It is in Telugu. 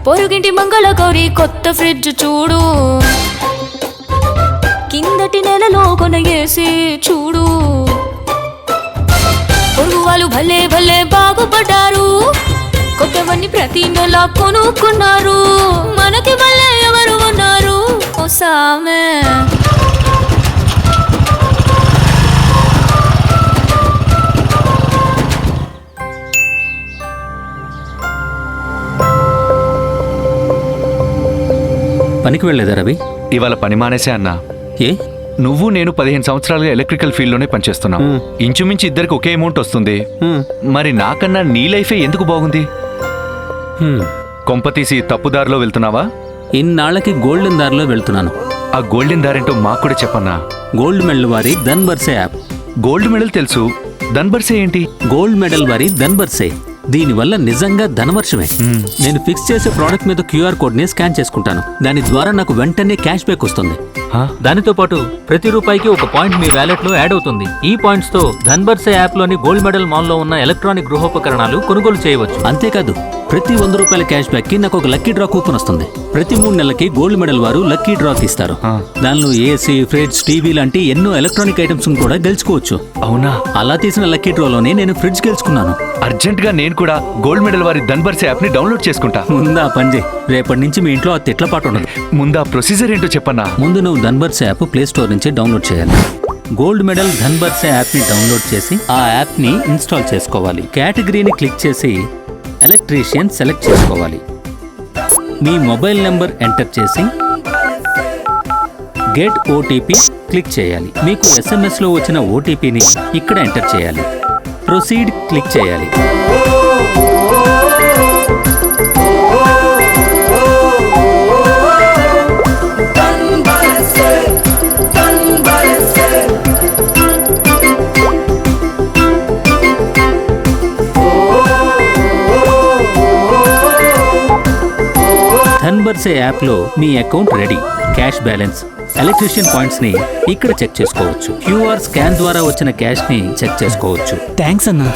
పొరుగింటి మంగళ గౌరి కొత్త ఫ్రిడ్జ్ చూడు, కిందటి నెలలో కొనగేసి చూడు. పొరుగు వాళ్ళు భలే భలే బాగుపడ్డారు, కొత్తవన్నీ ప్రతి నెల కొనుక్కున్నారు. మనకి భలే ఎవరు ఉన్నారు ఓ సామె. పనికి వెళ్ళలేదా రవి? ఇవాళ పని మానేసే అన్నా. ఏ? నువ్వు నేను 15 సంవత్సరాలుగా ఎలక్ట్రికల్ ఫీల్డ్లోనే పనిచేస్తున్నాం. ఇంచుమించు ఇద్దరికి ఒకే అమౌంట్ వస్తుంది. మరి నాకన్నా నీ లైఫే ఎందుకు బాగుంది? కొంపతీసి తప్పుదారిలో వెళ్తున్నావా? ఇన్నాళ్ళకి గోల్డెన్ దారిలో వెళ్తున్నాను. ఆ గోల్డెన్ దారేంటో మాకు కూడా చెప్పన్నా. గోల్డ్ మెడల్ వారి ధన్బర్సే యాప్. గోల్డ్ మెడల్ తెలుసు, ధన్బర్సే ఏంటి? గోల్డ్ మెడల్ వారి ధన్బర్సే. దీనివల్ల నిజంగా ధనవర్షమే. నేను ఫిక్స్ చేసే ప్రోడక్ట్ మీద క్యూఆర్ కోడ్ ని స్కాన్ చేసుకుంటాను. దాని ద్వారా నాకు వెంటనే క్యాష్ బ్యాక్ వస్తుంది. దానితో పాటు ప్రతి రూపాయికి ఒక పాయింట్ మీ వ్యాలెట్ లో యాడ్ అవుతుంది. ఈ పాయింట్స్ తో ధన్బర్సే యాప్ లోని గోల్డ్ మెడల్ మాల్ లో ఉన్న ఎలక్ట్రానిక్ గృహోపకరణాలు కొనుగోలు చేయవచ్చు. అంతేకాదు, ప్రతి 100 రూపాయల క్యాష్ బ్యాక్ కి నాకు ఒక లక్కీ డ్రా కూపన్ వస్తుంది. ప్రతి 3 నెలలకి గోల్డ్ మెడల్ వారు లక్కీ డ్రా తీస్తారు. దానిలో ఏసీ, ఫ్రిడ్జ్, టీవీ లాంటి ఎన్నో ఎలక్ట్రానిక్ ఐటమ్స్ కూడా గెలుచుకోవచ్చు. అవునా? అలా తీసిన లక్కీ డ్రాలోనే నేను ఫ్రిడ్జ్ గెలుచుకున్నాను. అర్జెంట్ గా నేను కూడా గోల్డ్ మెడల్ వారి ధన్బర్సే యాప్ ని డౌన్లోడ్ చేసుకుంటా. ముందా పనిచే, రేపటి నుంచి మీ ఇంట్లో ఆ తిట్లపాటు ఉండదు. ముందా ప్రొసీజర్ ఏంటో చెప్పన్నా. ముందు నువ్వు ధన్బర్సే యాప్ ప్లే స్టోర్ నుంచి డౌన్లోడ్ చేయాలి. గోల్డ్ మెడల్ ధన్బర్సే యాప్ ని డౌన్లోడ్ చేసి ఆ యాప్ ని ఇన్స్టాల్ చేసుకోవాలి. కేటగిరీని క్లిక్ చేసి ఎలక్ట్రీషియన్ సెలెక్ట్ చేసుకోవాలి. మీ మొబైల్ నెంబర్ ఎంటర్ చేసి గెట్ ఓటీపీ క్లిక్ చేయాలి. మీకు SMS లో వచ్చిన ఓటీపీని ఇక్కడ ఎంటర్ చేయాలి. ప్రొసీడ్ క్లిక్ చేయాలి. ధన్బర్సే యాప్ లో మీ account ready. Cash balance, electrician points ని ఇక్కడ చెక్ చేసుకోవచ్చు. క్యూఆర్ స్కాన్ ద్వారా వచ్చిన క్యాష్ ని చెక్ చేసుకోవచ్చు. థ్యాంక్స్ అన్నా.